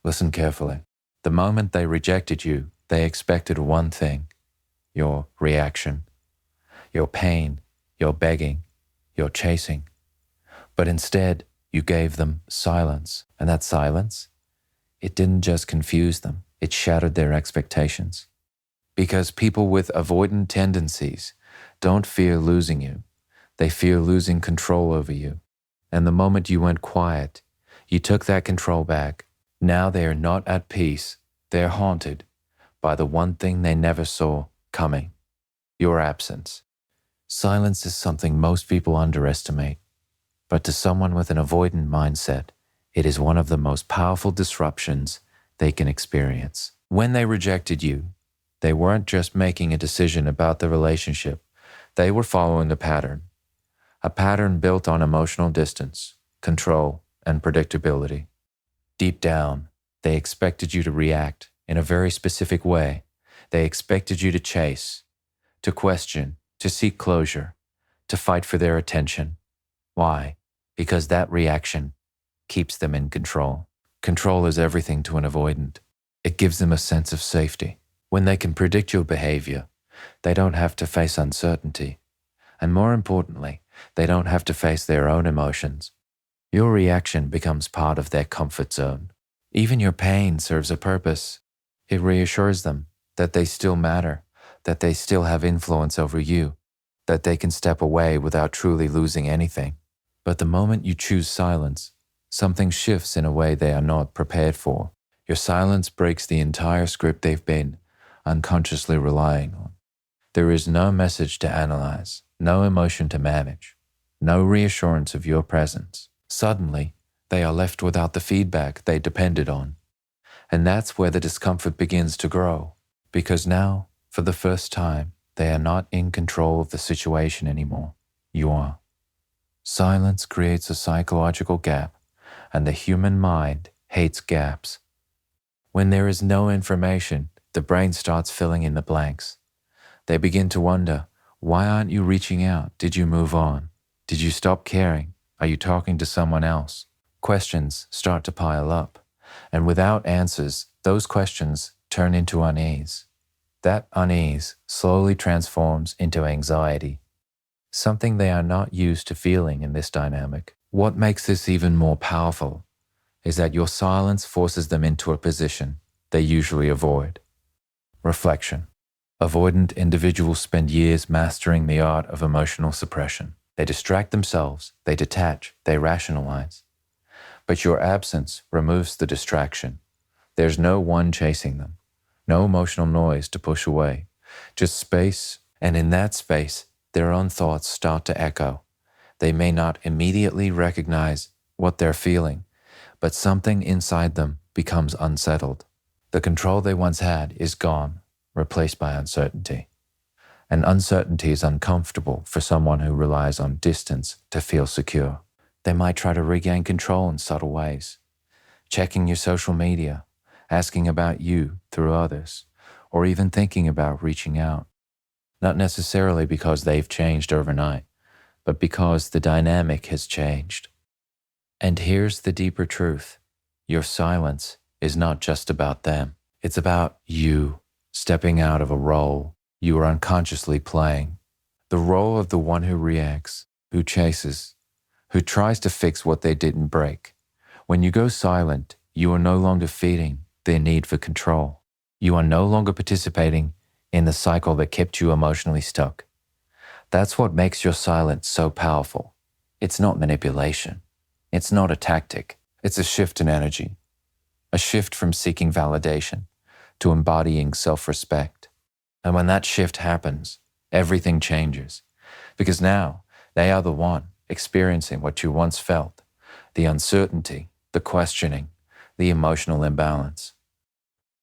Listen carefully. The moment they rejected you, they expected one thing: your reaction, your pain, your begging, your chasing. But instead, you gave them silence. And that silence, it didn't just confuse them, it shattered their expectations. Because people with avoidant tendencies don't fear losing you. They fear losing control over you. And the moment you went quiet, you took that control back. Now they are not at peace. They're haunted by the one thing they never saw coming: your absence. Silence is something most people underestimate. But to someone with an avoidant mindset, it is one of the most powerful disruptions they can experience. When they rejected you, they weren't just making a decision about the relationship. They were following a pattern built on emotional distance, control, and predictability. Deep down, they expected you to react in a very specific way. They expected you to chase, to question, to seek closure, to fight for their attention. Why? Because that reaction keeps them in control. Control is everything to an avoidant. It gives them a sense of safety. When they can predict your behavior, they don't have to face uncertainty. And more importantly, they don't have to face their own emotions. Your reaction becomes part of their comfort zone. Even your pain serves a purpose. It reassures them that they still matter, that they still have influence over you, that they can step away without truly losing anything. But the moment you choose silence, something shifts in a way they are not prepared for. Your silence breaks the entire script they've been unconsciously relying on. There is no message to analyze, no emotion to manage, no reassurance of your presence. Suddenly, they are left without the feedback they depended on. And that's where the discomfort begins to grow, because now, for the first time, they are not in control of the situation anymore. You are. Silence creates a psychological gap, and the human mind hates gaps. When there is no information, the brain starts filling in the blanks. They begin to wonder, why aren't you reaching out? Did you move on? Did you stop caring? Are you talking to someone else? Questions start to pile up, and without answers, those questions turn into unease. That unease slowly transforms into anxiety, something they are not used to feeling in this dynamic. What makes this even more powerful is that your silence forces them into a position they usually avoid. Reflection. Avoidant individuals spend years mastering the art of emotional suppression. They distract themselves, they detach, they rationalize. But your absence removes the distraction. There's no one chasing them, no emotional noise to push away, just space, and in that space, their own thoughts start to echo. They may not immediately recognize what they're feeling, but something inside them becomes unsettled. The control they once had is gone, replaced by uncertainty. And uncertainty is uncomfortable for someone who relies on distance to feel secure. They might try to regain control in subtle ways, checking your social media, asking about you through others, or even thinking about reaching out. Not necessarily because they've changed overnight, but because the dynamic has changed. And here's the deeper truth. Your silence is not just about them. It's about you stepping out of a role you are unconsciously playing. The role of the one who reacts, who chases, who tries to fix what they didn't break. When you go silent, you are no longer feeding their need for control. You are no longer participating in the cycle that kept you emotionally stuck. That's what makes your silence so powerful. It's not manipulation. It's not a tactic. It's a shift in energy. A shift from seeking validation to embodying self-respect. And when that shift happens, everything changes. Because now, they are the one experiencing what you once felt, the uncertainty, the questioning, the emotional imbalance.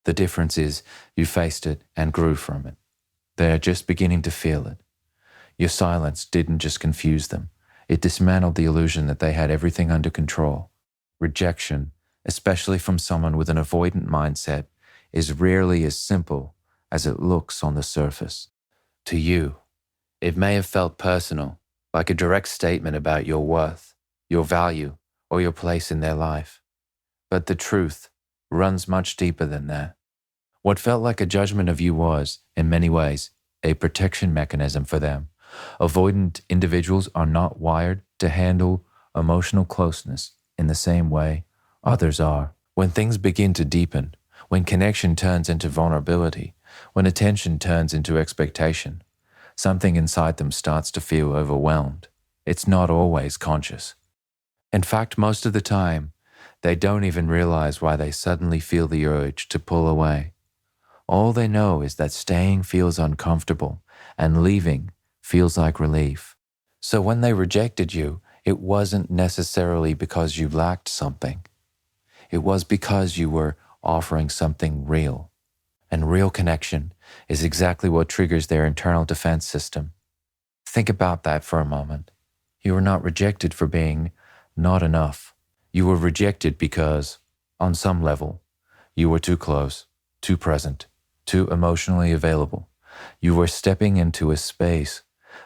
The difference is you faced it and grew from it. They are just beginning to feel it. Your silence didn't just confuse them. It dismantled the illusion that they had everything under control. Rejection, especially from someone with an avoidant mindset, is rarely as simple as it looks on the surface. To you, it may have felt personal, like a direct statement about your worth, your value, or your place in their life. But the truth, runs much deeper than that. What felt like a judgment of you was, in many ways, a protection mechanism for them. Avoidant individuals are not wired to handle emotional closeness in the same way others are. When things begin to deepen, when connection turns into vulnerability, when attention turns into expectation, something inside them starts to feel overwhelmed. It's not always conscious. In fact, most of the time, they don't even realize why they suddenly feel the urge to pull away. All they know is that staying feels uncomfortable and leaving feels like relief. So when they rejected you, it wasn't necessarily because you lacked something. It was because you were offering something real. And real connection is exactly what triggers their internal defense system. Think about that for a moment. You were not rejected for being not enough. You were rejected because, on some level, you were too close, too present, too emotionally available. You were stepping into a space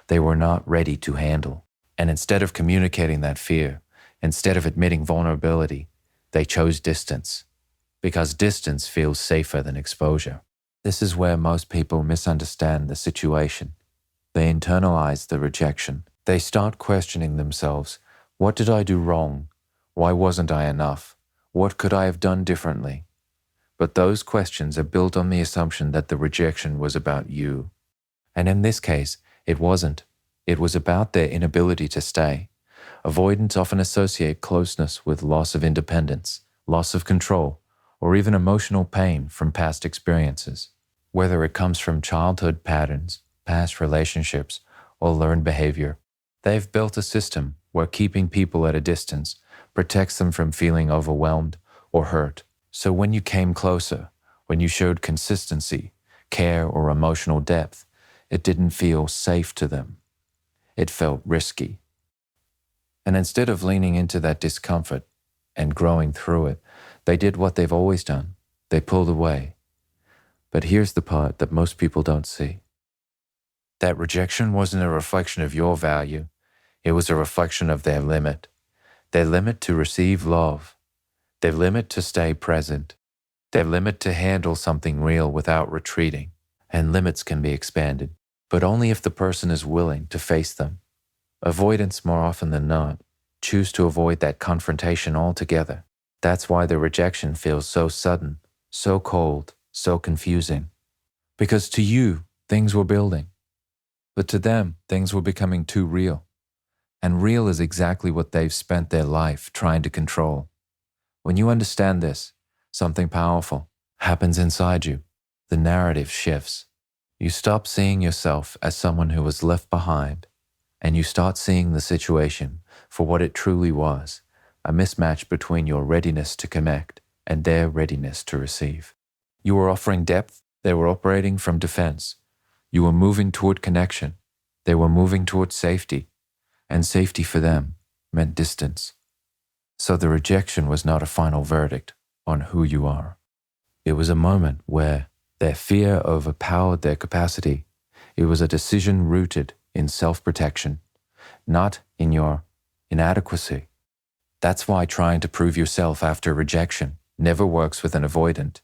they were not ready to handle. And instead of communicating that fear, instead of admitting vulnerability, they chose distance. Because distance feels safer than exposure. This is where most people misunderstand the situation. They internalize the rejection. They start questioning themselves. What did I do wrong? Why wasn't I enough? What could I have done differently? But those questions are built on the assumption that the rejection was about you. And in this case, it wasn't. It was about their inability to stay. Avoidants often associate closeness with loss of independence, loss of control, or even emotional pain from past experiences. Whether it comes from childhood patterns, past relationships, or learned behavior, they've built a system where keeping people at a distance protects them from feeling overwhelmed or hurt. So when you came closer, when you showed consistency, care, or emotional depth, it didn't feel safe to them. It felt risky. And instead of leaning into that discomfort and growing through it, they did what they've always done. They pulled away. But here's the part that most people don't see. That rejection wasn't a reflection of your value. It was a reflection of their limit to receive love, their limit to stay present, their limit to handle something real without retreating. And limits can be expanded, but only if the person is willing to face them. Avoidants, more often than not, choose to avoid that confrontation altogether. That's why the rejection feels so sudden, so cold, so confusing. Because to you, things were building. But to them, things were becoming too real. And real is exactly what they've spent their life trying to control. When you understand this, something powerful happens inside you. The narrative shifts. You stop seeing yourself as someone who was left behind, and you start seeing the situation for what it truly was, a mismatch between your readiness to connect and their readiness to receive. You were offering depth, they were operating from defense. You were moving toward connection, they were moving toward safety, and safety for them meant distance. So the rejection was not a final verdict on who you are. It was a moment where their fear overpowered their capacity. It was a decision rooted in self-protection, not in your inadequacy. That's why trying to prove yourself after rejection never works with an avoidant,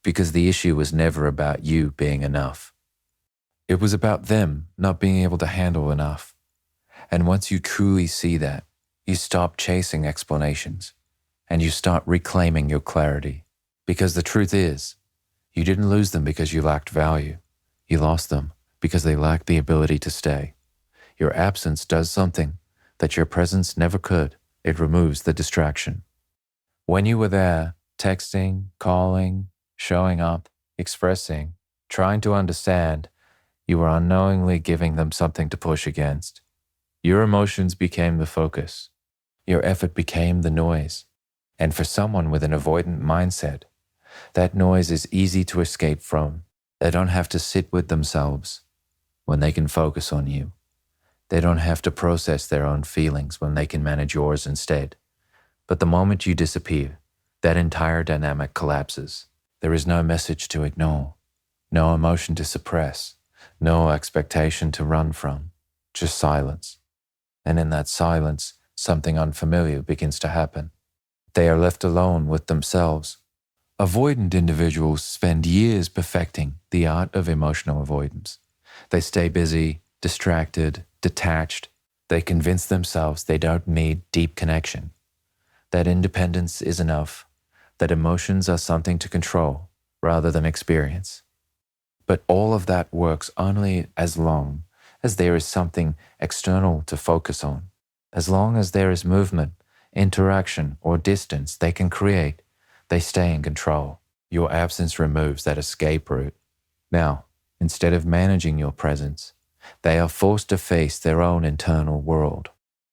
because the issue was never about you being enough. It was about them not being able to handle enough. And once you truly see that, you stop chasing explanations and you start reclaiming your clarity. Because the truth is, you didn't lose them because you lacked value. You lost them because they lacked the ability to stay. Your absence does something that your presence never could. It removes the distraction. When you were there, texting, calling, showing up, expressing, trying to understand, you were unknowingly giving them something to push against. Your emotions became the focus. Your effort became the noise. And for someone with an avoidant mindset, that noise is easy to escape from. They don't have to sit with themselves when they can focus on you. They don't have to process their own feelings when they can manage yours instead. But the moment you disappear, that entire dynamic collapses. There is no message to ignore, no emotion to suppress, no expectation to run from, just silence. And in that silence, something unfamiliar begins to happen. They are left alone with themselves, Avoidant individuals spend years perfecting the art of emotional avoidance. They stay busy, distracted, detached. They convince themselves they don't need deep connection, that independence is enough, that emotions are something to control rather than experience. But all of that works only as long as there is something external to focus on. As long as there is movement, interaction, or distance they can create, they stay in control. Your absence removes that escape route. Now, instead of managing your presence, they are forced to face their own internal world.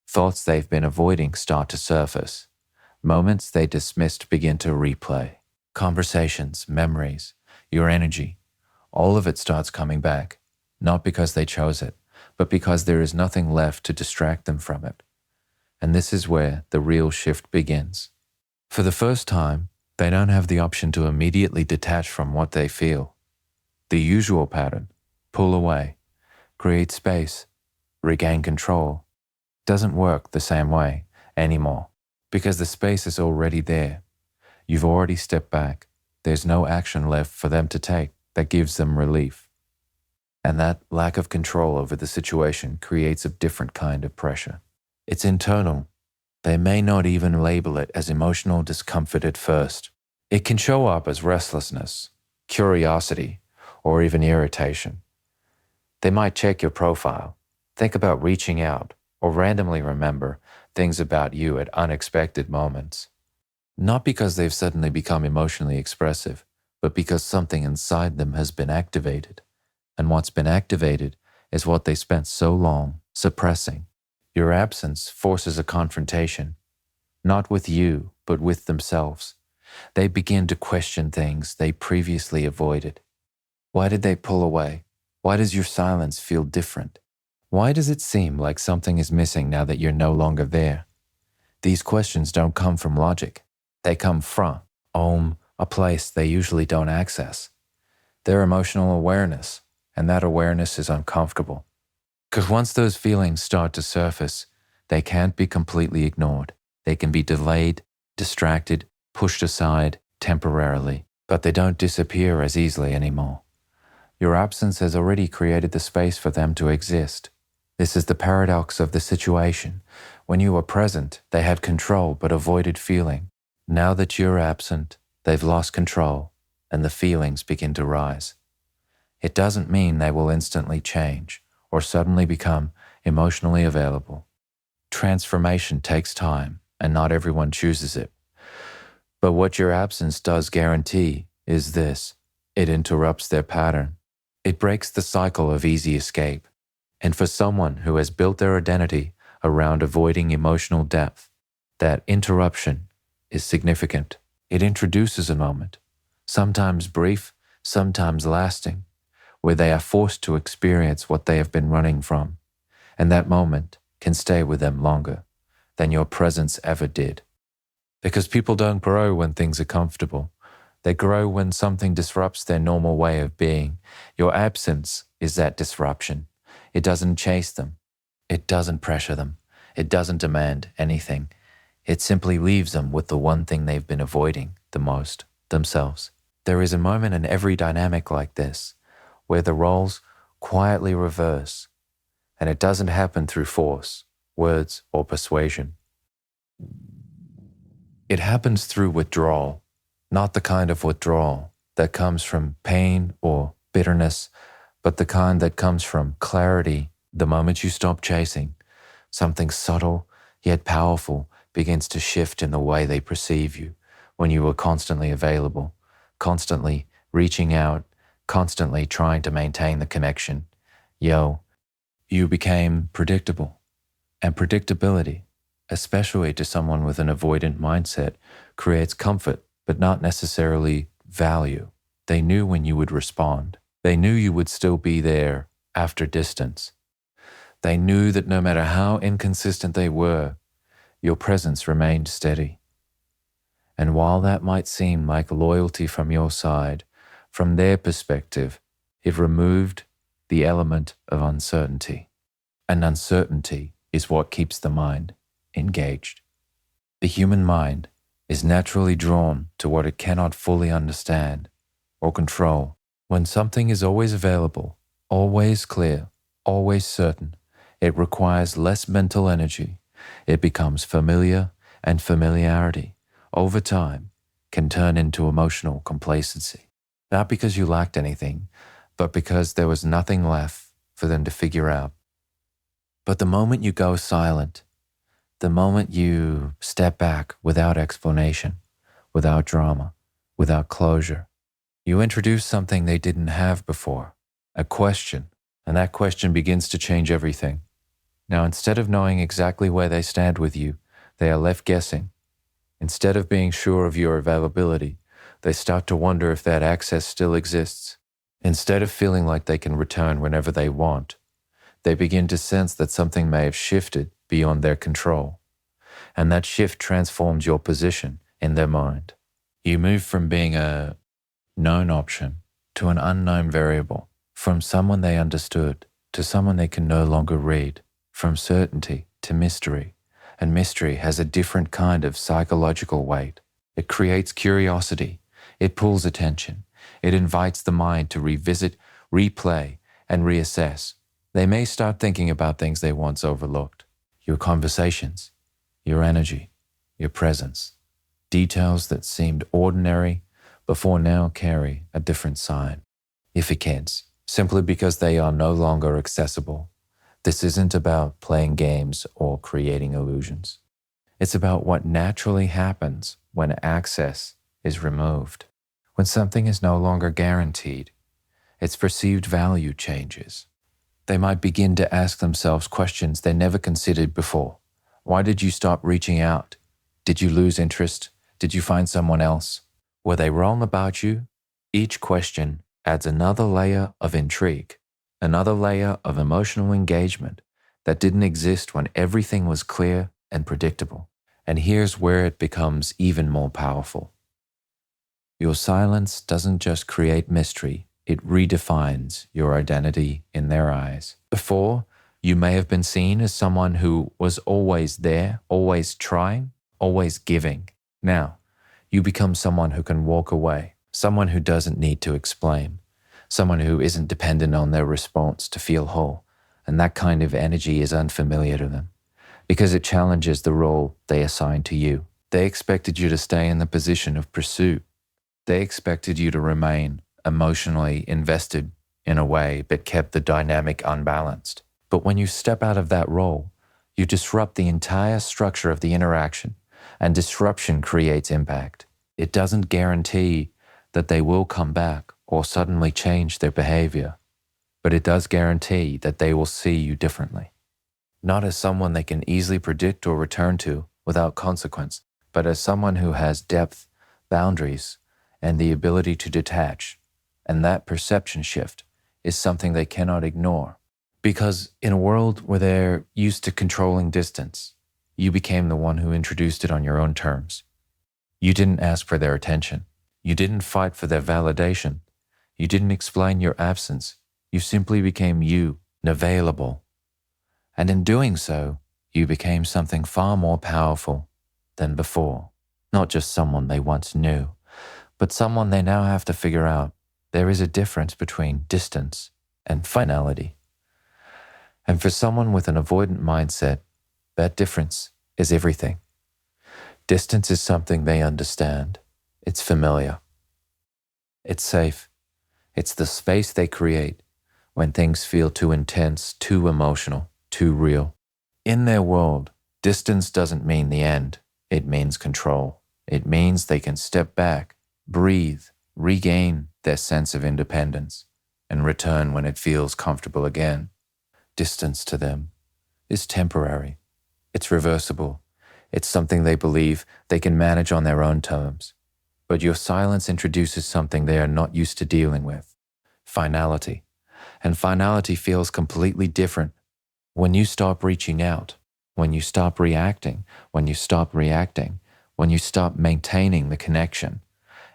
Thoughts they've been avoiding start to surface. Moments they dismissed begin to replay. Conversations, memories, your energy, all of it starts coming back, not because they chose it, but because there is nothing left to distract them from it. And this is where the real shift begins. For the first time, they don't have the option to immediately detach from what they feel. The usual pattern, pull away, create space, regain control, doesn't work the same way anymore because the space is already there. You've already stepped back. There's no action left for them to take that gives them relief. And that lack of control over the situation creates a different kind of pressure. It's internal. They may not even label it as emotional discomfort at first. It can show up as restlessness, curiosity, or even irritation. They might check your profile, think about reaching out, or randomly remember things about you at unexpected moments. Not because they've suddenly become emotionally expressive, but because something inside them has been activated. And what's been activated is what they spent so long suppressing. Your absence forces a confrontation, not with you, but with themselves. They begin to question things they previously avoided. Why did they pull away? Why does your silence feel different? Why does it seem like something is missing now that you're no longer there? These questions don't come from logic. They come from a place they usually don't access. Their emotional awareness, and that awareness is uncomfortable. Because once those feelings start to surface, they can't be completely ignored. They can be delayed, distracted, pushed aside temporarily, but they don't disappear as easily anymore. Your absence has already created the space for them to exist. This is the paradox of the situation. When you were present, they had control but avoided feeling. Now that you're absent, they've lost control, and the feelings begin to rise. It doesn't mean they will instantly change or suddenly become emotionally available. Transformation takes time, and not everyone chooses it. But what your absence does guarantee is this: it interrupts their pattern. It breaks the cycle of easy escape. And for someone who has built their identity around avoiding emotional depth, that interruption is significant. It introduces a moment, sometimes brief, sometimes lasting, where they are forced to experience what they have been running from. And that moment can stay with them longer than your presence ever did. Because people don't grow when things are comfortable. They grow when something disrupts their normal way of being. Your absence is that disruption. It doesn't chase them. It doesn't pressure them. It doesn't demand anything. It simply leaves them with the one thing they've been avoiding the most, themselves. There is a moment in every dynamic like this where the roles quietly reverse, and it doesn't happen through force, words, or persuasion. It happens through withdrawal, not the kind of withdrawal that comes from pain or bitterness, but the kind that comes from clarity. The moment you stop chasing, something subtle yet powerful begins to shift in the way they perceive you. When you were constantly available, constantly reaching out, constantly trying to maintain the connection, you became predictable. And predictability, especially to someone with an avoidant mindset, creates comfort, but not necessarily value. They knew when you would respond. They knew you would still be there after distance. They knew that no matter how inconsistent they were, your presence remained steady. And while that might seem like loyalty from your side, from their perspective, it removed the element of uncertainty. And uncertainty is what keeps the mind engaged. The human mind is naturally drawn to what it cannot fully understand or control. When something is always available, always clear, always certain, it requires less mental energy. It becomes familiar, and familiarity, over time, can turn into emotional complacency. Not because you lacked anything, but because there was nothing left for them to figure out. But the moment you go silent, the moment you step back without explanation, without drama, without closure, you introduce something they didn't have before, a question, and that question begins to change everything. Now, instead of knowing exactly where they stand with you, they are left guessing. Instead of being sure of your availability, they start to wonder if that access still exists. Instead of feeling like they can return whenever they want, they begin to sense that something may have shifted beyond their control. And that shift transforms your position in their mind. You move from being a known option to an unknown variable, from someone they understood to someone they can no longer read, from certainty to mystery. And mystery has a different kind of psychological weight. It creates curiosity. It pulls attention. It invites the mind to revisit, replay, and reassess. They may start thinking about things they once overlooked. Your conversations, your energy, your presence. Details that seemed ordinary before now carry a different sign. Significance, simply because they are no longer accessible. This isn't about playing games or creating illusions. It's about what naturally happens when access is removed. When something is no longer guaranteed, its perceived value changes. They might begin to ask themselves questions they never considered before. Why did you stop reaching out? Did you lose interest? Did you find someone else? Were they wrong about you? Each question adds another layer of intrigue, another layer of emotional engagement that didn't exist when everything was clear and predictable. And here's where it becomes even more powerful. Your silence doesn't just create mystery, it redefines your identity in their eyes. Before, you may have been seen as someone who was always there, always trying, always giving. Now, you become someone who can walk away, someone who doesn't need to explain, someone who isn't dependent on their response to feel whole. And that kind of energy is unfamiliar to them because it challenges the role they assigned to you. They expected you to stay in the position of pursuit. They expected you to remain emotionally invested in a way that kept the dynamic unbalanced. But when you step out of that role, you disrupt the entire structure of the interaction, and disruption creates impact. It doesn't guarantee that they will come back or suddenly change their behavior, but it does guarantee that they will see you differently. Not as someone they can easily predict or return to without consequence, but as someone who has depth, boundaries, and the ability to detach. And that perception shift is something they cannot ignore. Because in a world where they're used to controlling distance, you became the one who introduced it on your own terms. You didn't ask for their attention. You didn't fight for their validation. You didn't explain your absence. You simply became you, available. And in doing so, you became something far more powerful than before. Not just someone they once knew, but someone they now have to figure out. There is a difference between distance and finality. And for someone with an avoidant mindset, that difference is everything. Distance is something they understand. It's familiar. It's safe. It's the space they create when things feel too intense, too emotional, too real. In their world, distance doesn't mean the end. It means control. It means they can step back, breathe, regain their sense of independence, and return when it feels comfortable again. Distance to them is temporary. It's reversible. It's something they believe they can manage on their own terms. But your silence introduces something they are not used to dealing with: finality. And finality feels completely different when you stop reaching out, when you stop reacting, when you stop reacting, when you stop maintaining the connection.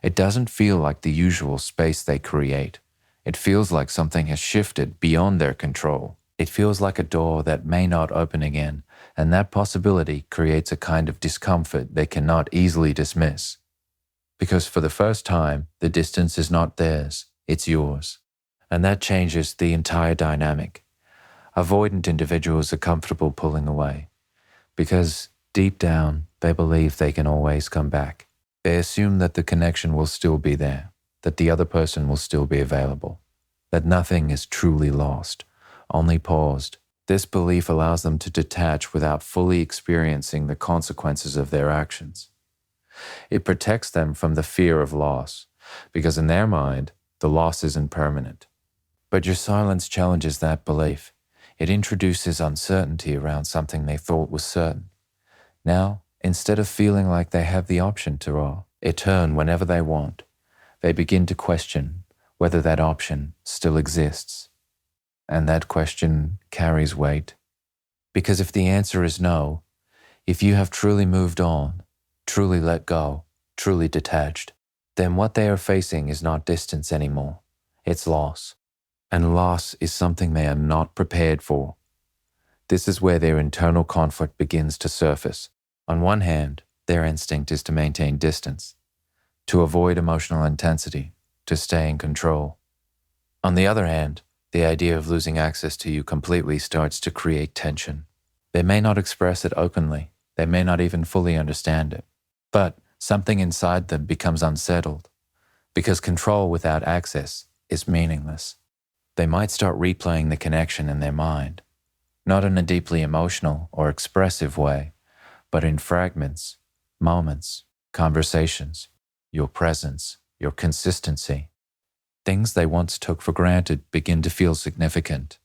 It doesn't feel like the usual space they create. It feels like something has shifted beyond their control. It feels like a door that may not open again, and that possibility creates a kind of discomfort they cannot easily dismiss. Because for the first time, the distance is not theirs, it's yours. And that changes the entire dynamic. Avoidant individuals are comfortable pulling away, because deep down, they believe they can always come back. They assume that the connection will still be there, that the other person will still be available, that nothing is truly lost, only paused. This belief allows them to detach without fully experiencing the consequences of their actions. It protects them from the fear of loss, because in their mind, the loss isn't permanent. But your silence challenges that belief. It introduces uncertainty around something they thought was certain. Now, instead of feeling like they have the option to turn whenever they want, they begin to question whether that option still exists. And that question carries weight. Because if the answer is no, if you have truly moved on, truly let go, truly detached, then what they are facing is not distance anymore. It's loss. And loss is something they are not prepared for. This is where their internal conflict begins to surface. On one hand, their instinct is to maintain distance, to avoid emotional intensity, to stay in control. On the other hand, the idea of losing access to you completely starts to create tension. They may not express it openly, they may not even fully understand it, but something inside them becomes unsettled, because control without access is meaningless. They might start replaying the connection in their mind, not in a deeply emotional or expressive way, but in fragments, moments, conversations, your presence, your consistency. Things they once took for granted begin to feel significant,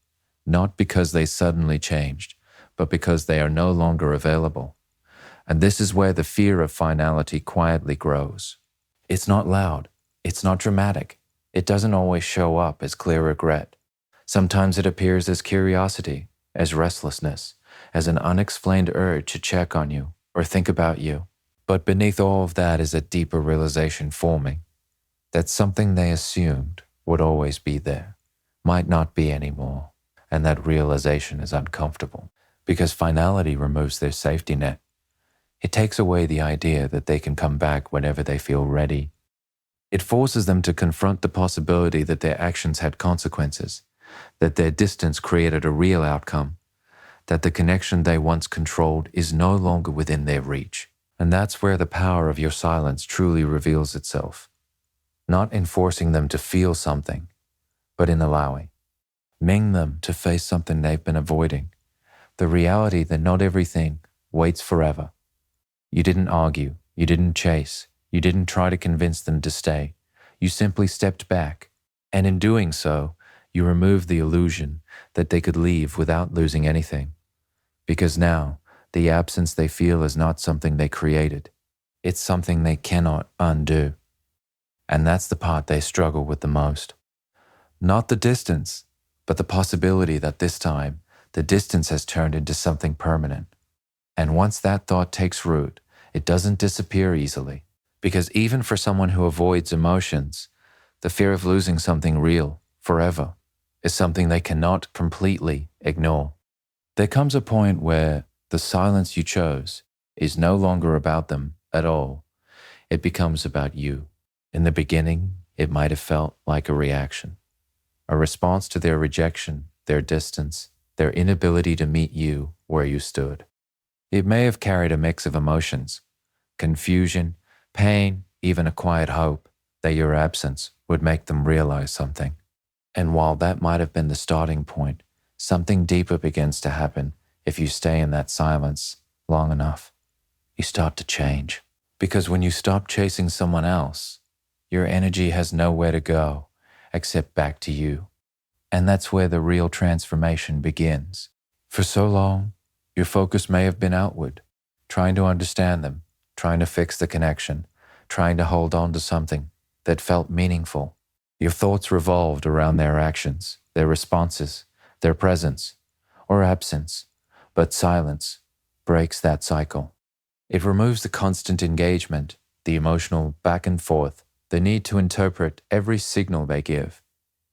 not because they suddenly changed, but because they are no longer available. And this is where the fear of finality quietly grows. It's not loud, it's not dramatic, it doesn't always show up as clear regret. Sometimes it appears as curiosity, as restlessness, as an unexplained urge to check on you or think about you. But beneath all of that is a deeper realization forming, that something they assumed would always be there might not be anymore. And that realization is uncomfortable, because finality removes their safety net. It takes away the idea that they can come back whenever they feel ready. It forces them to confront the possibility that their actions had consequences, that their distance created a real outcome, that the connection they once controlled is no longer within their reach. And that's where the power of your silence truly reveals itself. Not in forcing them to feel something, but in allowing them to face something they've been avoiding, the reality that not everything waits forever. You didn't argue, you didn't chase, you didn't try to convince them to stay. You simply stepped back, and in doing so, you removed the illusion that they could leave without losing anything. Because now, the absence they feel is not something they created. It's something they cannot undo. And that's the part they struggle with the most. Not the distance, but the possibility that this time, the distance has turned into something permanent. And once that thought takes root, it doesn't disappear easily. Because even for someone who avoids emotions, the fear of losing something real, forever, is something they cannot completely ignore. There comes a point where the silence you chose is no longer about them at all. It becomes about you. In the beginning, it might have felt like a reaction, a response to their rejection, their distance, their inability to meet you where you stood. It may have carried a mix of emotions, confusion, pain, even a quiet hope that your absence would make them realize something. And while that might have been the starting point, something deeper begins to happen if you stay in that silence long enough. You start to change. Because when you stop chasing someone else, your energy has nowhere to go except back to you. And that's where the real transformation begins. For so long, your focus may have been outward, trying to understand them, trying to fix the connection, trying to hold on to something that felt meaningful. Your thoughts revolved around their actions, their responses, their presence, or absence. But silence breaks that cycle. It removes the constant engagement, the emotional back and forth, the need to interpret every signal they give.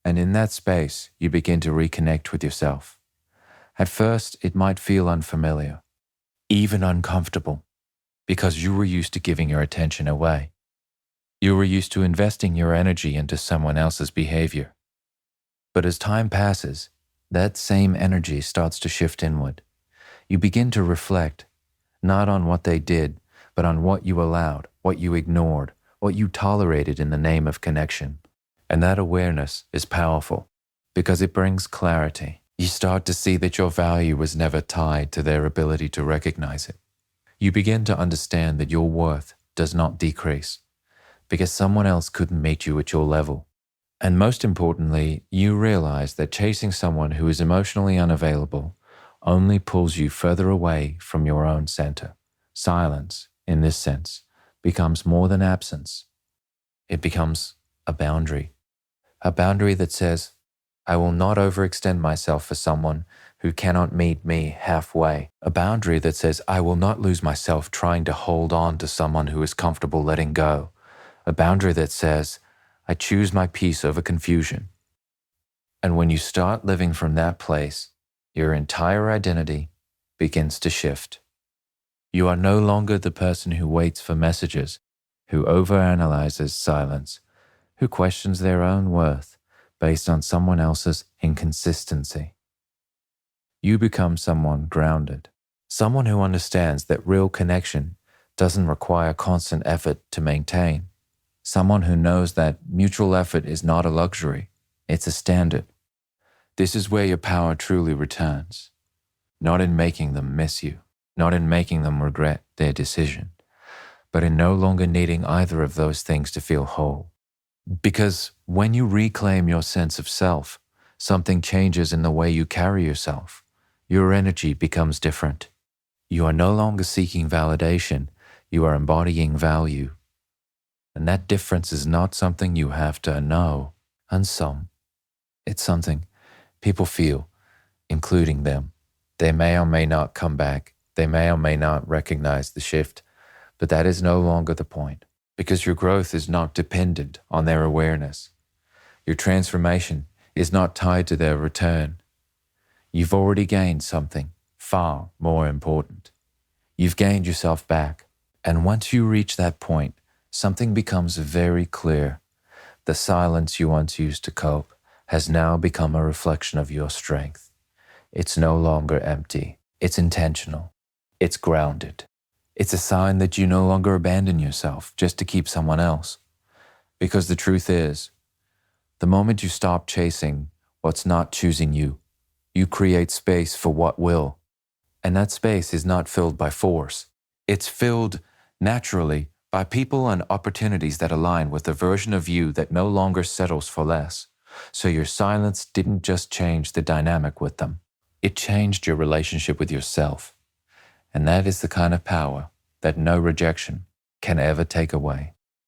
And in that space, you begin to reconnect with yourself. At first, it might feel unfamiliar, even uncomfortable, because you were used to giving your attention away. You were used to investing your energy into someone else's behavior. But as time passes, that same energy starts to shift inward. You begin to reflect, not on what they did, but on what you allowed, what you ignored, what you tolerated in the name of connection. And that awareness is powerful because it brings clarity. You start to see that your value was never tied to their ability to recognize it. You begin to understand that your worth does not decrease because someone else couldn't meet you at your level. And most importantly, you realize that chasing someone who is emotionally unavailable only pulls you further away from your own center. Silence, in this sense, becomes more than absence. It becomes a boundary that says, I will not overextend myself for someone who cannot meet me halfway. A boundary that says, I will not lose myself trying to hold on to someone who is comfortable letting go. A boundary that says, I choose my peace over confusion. And when you start living from that place, your entire identity begins to shift. You are no longer the person who waits for messages, who overanalyzes silence, who questions their own worth based on someone else's inconsistency. You become someone grounded, someone who understands that real connection doesn't require constant effort to maintain, someone who knows that mutual effort is not a luxury, it's a standard. This is where your power truly returns, not in making them miss you, not in making them regret their decision, but in no longer needing either of those things to feel whole. Because when you reclaim your sense of self, something changes in the way you carry yourself. Your energy becomes different. You are no longer seeking validation, you are embodying value. And that difference is not something you have to know and some. It's something people feel, including them. They may or may not come back. They may or may not recognize the shift, but that is no longer the point because your growth is not dependent on their awareness. Your transformation is not tied to their return. You've already gained something far more important. You've gained yourself back. And once you reach that point, something becomes very clear. The silence you once used to cope has now become a reflection of your strength. It's no longer empty. It's intentional. It's grounded. It's a sign that you no longer abandon yourself just to keep someone else. Because the truth is, the moment you stop chasing what's not choosing you, you create space for what will. And that space is not filled by force. It's filled naturally by people and opportunities that align with the version of you that no longer settles for less. So your silence didn't just change the dynamic with them. It changed your relationship with yourself. And that is the kind of power that no rejection can ever take away.